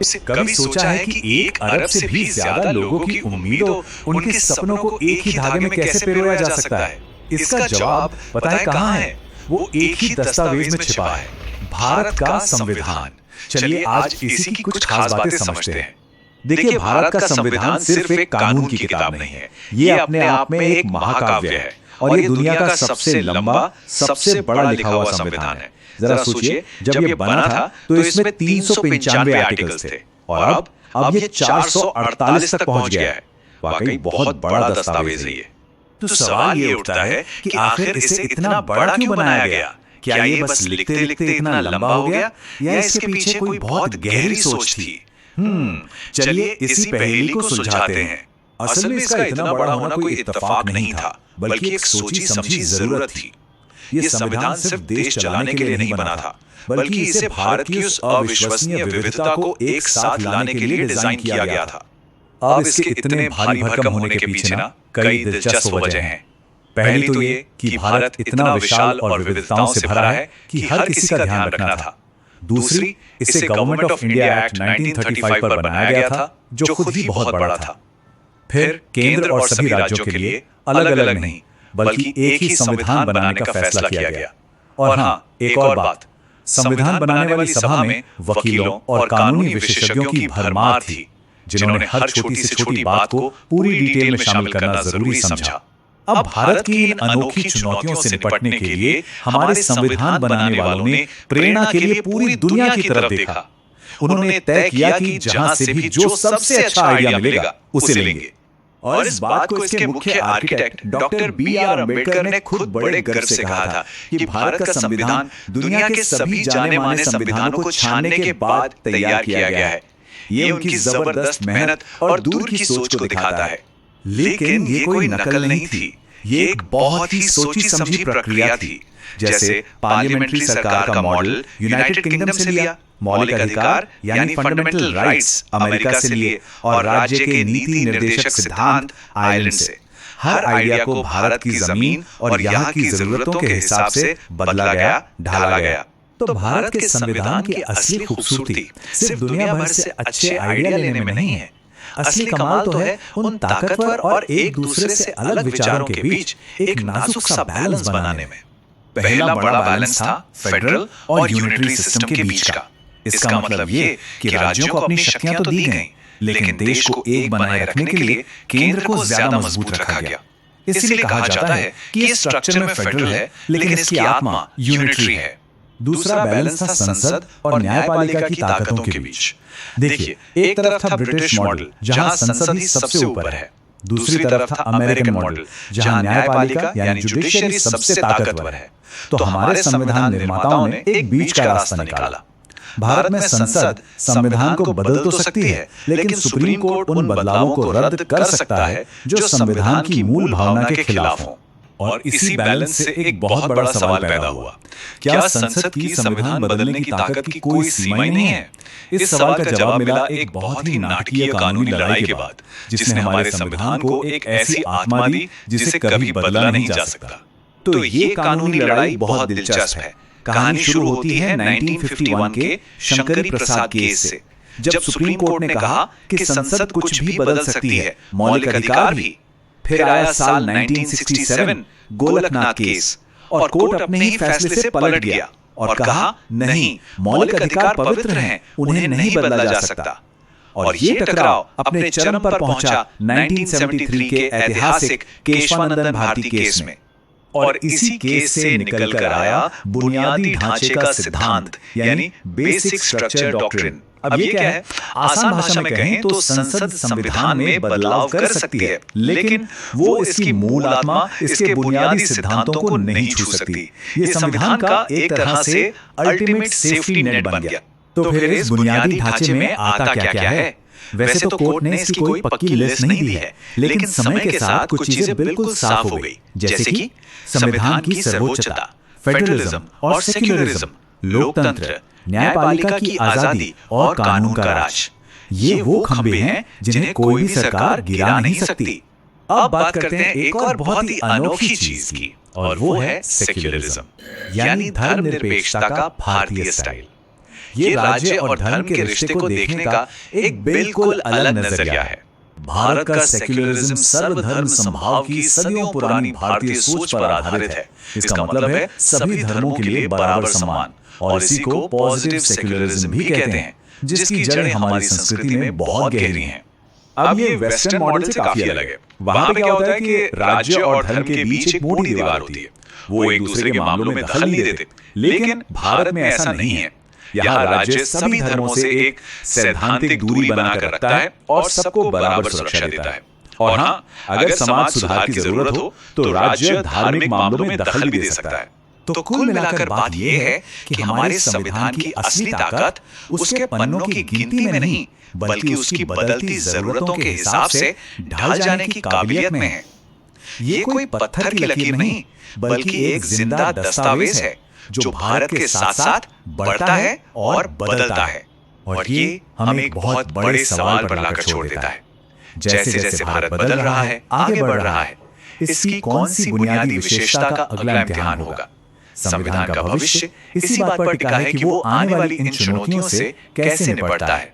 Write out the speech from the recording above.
कभी सोचा है कि 1 अरब से भी ज्यादा लोगों की उम्मीदों, उनके सपनों को एक ही धागे में कैसे पिरोया जा सकता है? इसका जवाब पता है कहां है? वो एक ही दस्तावेज में छिपा है, भारत का संविधान। चलिए आज इसी की कुछ खास बातें समझते हैं। देखिए, भारत का संविधान सिर्फ एक कानून की किताब नहीं है, ये अपने आप में एक महाकाव्य है और ये दुनिया का सबसे लंबा, सबसे बड़ा लिखा हुआ संविधान है। जरा सोचिए, जब ये बना था तो इसमें 395 आर्टिकल्स थे और अब ये 448 तक पहुंच गया है। वाकई बहुत बड़ा दस्तावेज है ये। तो सवाल ये उठता है कि आखिर इसे इतना बड़ा क्यों बनाया गया? क्या ये बस लिखते लिखते इतना लंबा हो गया या इसके पीछे कोई बहुत गहरी सोच थी? चलिए इसी पहेली को सुलझाते हैं। असल में इसका इतना बड़ा होना कोई इत्तेफाक नहीं था, बल्कि एक सोची समझी जरूरत थी। ये संविधान सिर्फ देश चलाने के लिए नहीं बना था, बल्कि इसे भारत की उस अविश्वसनीय विविधता को एक साथ लाने के लिए डिजाइन किया गया था। अब इसके इतने भारी भरकम होने के पीछे ना कई दिलचस्प वजह हैं। पहली तो ये कि भारत इतना विशाल और विविधताओं से भरा है कि हर किसी का ध्यान रखना था। दूसरी, इसे गवर्नमेंट ऑफ इंडिया एक्ट 1935 पर बनाया गया था, जो खुद ही बहुत बड़ा था। फिर केंद्र और सभी राज्यों के लिए अलग अलग नहीं, बल्कि एक ही संविधान बनाने का फैसला किया गया। और हाँ, एक और बात, संविधान बनाने वाली सभा में वकीलों और कानूनी विशेषज्ञों की भरमार थी, जिन्होंने हर छोटी से छोटी बात को पूरी डिटेल में शामिल करना जरूरी समझा। अब भारत की इन अनोखी चुनौतियों से निपटने के लिए हमारे संविधान बनाने वालों ने प्रेरणा के लिए पूरी दुनिया की तरफ देखा। उन्होंने तय किया कि जहां से भी जो सबसे अच्छा आइडिया मिलेगा उसे लेंगे। और इस बात को इसके मुख्य आर्किटेक्ट डॉक्टर बी.आर. अम्बेडकर ने खुद बड़े गर्व से कहा था कि भारत का संविधान दुनिया के सभी जाने माने संविधानों को छानने के बाद तैयार किया गया है। ये उनकी जबरदस्त मेहनत और दूर की सोच को दिखाता है। लेकिन ये कोई नकल नहीं थी, ये एक बहुत ही सोची समझी प्रक्रिया थी। जैसे पार्लियामेंट्री सरकार का मॉडल यूनाइटेड किंगडम से लिया, मौलिक अधिकार यानी फंडामेंटल राइट्स अमेरिका से लिए और राज्य के नीति निर्देशक सिद्धांत आयरलैंड से। हर आइडिया को भारत की जमीन और यहाँ की जरूरतों के हिसाब से बदला गया, ढाला गया। तो भारत के संविधान की असली खूबसूरती सिर्फ दुनिया भर से अच्छे आइडिया लेने में नहीं है, असली कमाल तो है उन ताकतवर और एक दूसरे से अलग विचारों के बीच एक नाजुक सा बैलेंस बनाने में। पहला बड़ा बैलेंस था फेडरल और यूनिटरी सिस्टम के बीच का। इसका मतलब ये कि राज्यों को अपनी शक्तियां तो दी गईं, लेकिन देश को एक बनाए रखने के लिए केंद्र को ज्यादा मजबूत रखा गया। इसीलिए कहा जाता है कि ये स्ट्रक्चर में फेडरल है, लेकिन इसकी आत्मा यूनिटरी है। दूसरा बैलेंस था संसद और न्यायपालिका की ताकतों के बीच। देखिए, एक तरफ था ब्रिटिश मॉडल, जहां संसद ही सबसे ऊपर है। दूसरी तरफ था अमेरिकन मॉडल, जहां न्यायपालिका यानी जुडिशरी सबसे ताकतवर है। तो हमारे संविधान निर्माताओं ने एक बीच का रास्ता निकाला। भारत में संसद संविधान को बदल तो सकती है, लेकिन सुप्रीम कोर्ट उन बदलावों को रद्द कर सकता है जो संविधान की मूल भावना के खिलाफ हो। और इसी बैलेंस से एक बहुत बड़ा सवाल पैदा हुआ, क्या संसद की संविधान बदलने की ताकत की कोई सीमा ही नहीं है? इस सवाल का जवाब मिला एक बहुत ही नाटकीय कानूनी लड़ाई के बाद, जिसने हमारे संविधान को एक ऐसी आत्मा दी जिसे कभी बदला नहीं जा सकता। तो ये कानूनी लड़ाई बहुत दिलचस्प है। कहानी शुरू होती है 1951 के शंकरी प्रसाद केस से, जब सुप्रीम कोर्ट ने कहा कि संसद कुछ भी बदल सकती है, मौलिक अधिकार भी। फिर आया साल 1967 गोलकनाथ केस और कोर्ट अपने ही फैसले से पलट गया और कहा नहीं, मौलिक अधिकार पवित्र हैं, उन्हें नहीं बदला जा सकता। और ये टकराव अपने चरम पर पहुंचा 1973 के ऐतिहासिक केशवानंदन भारती केस में। और इसी केस से निकलकर आया बुनियादी ढांचे का सिद्धांत यानी बेसिक स्ट्रक्चर डॉक्ट्रिन। अब ये क्या है? आसान भाषा में कहें तो संसद संविधान में बदलाव कर सकती है, लेकिन वो इसकी मूल आत्मा, इसके बुनियादी सिद्धांतों को नहीं छू सकती। ये संविधान का एक तरह से अल्टीमेट सेफ्टी नेट बन गया। तो फिर इस बुनियादी ढांचे में आता क्या क्या है? वैसे तो कोर्ट ने इसकी कोई पक्की लिस्ट नहीं दी है, लेकिन समय के साथ कुछ चीजें बिल्कुल साफ हो गई, जैसे कि संविधान की सर्वोच्चता, फेडरलिज्म और सेक्युलरिज्म, लोकतंत्र, न्यायपालिका की आजादी और कानून का राज। ये वो खंभे हैं जिन्हें कोई भी सरकार गिरा नहीं सकती। अब बात करते हैं एक और बहुत ही अनोखी चीज की, और वो है सेक्युलरिज्म यानी धर्मनिरपेक्षता का भारतीय स्टाइल। ये राज्य और धर्म के रिश्ते को देखने का एक बिल्कुल अलग नजरिया है। भारत का सेक्युलरिज्म सर्वधर्म समभाव की सदियों पुरानी भारतीय सोच पर आधारित है। इसका मतलब है सभी धर्मों के लिए बराबर सम्मान, और इसी को पॉजिटिव सेक्युलरिज्म भी कहते हैं, जिसकी जड़ें हमारी संस्कृति में बहुत गहरी हैं। अब ये वेस्टर्न मॉडल से काफी अलग है। वहां पे क्या होता है कि राज्य और धर्म के बीच एक मोटी दीवार होती है, वो एक दूसरे के मामलों में दखल नहीं देते। लेकिन भारत में ऐसा नहीं है। यहाँ राज्य सभी धर्मों से एक सैद्धांतिक दूरी बनाकर रखता है और सबको बराबर सुरक्षा देता है। और हाँ, अगर समाज सुधार की जरूरत हो तो राज्य धार्मिक मामलों में दखल भी दे सकता है। तो कुल मिलाकर बात यह है कि हमारे संविधान की असली ताकत उसके पन्नों की गिनती में नहीं, बल्कि उसकी बदलती जरूरतों के हिसाब से ढल जाने की काबिलियत में है। ये कोई पत्थर की लकीर नहीं, बल्कि एक जिंदा दस्तावेज है जो भारत के साथ साथ बढ़ता है और बदलता है। और ये हमें एक बहुत बड़े सवाल पर लाकर छोड़ देता है। जैसे जैसे भारत बदल रहा है, आगे बढ़ रहा है, इसकी कौन सी बुनियादी विशेषता का अगला इम्तिहान होगा? संविधान का भविष्य इसी बात पर टिका है कि वो आने वाली इन चुनौतियों से कैसे निपटता है।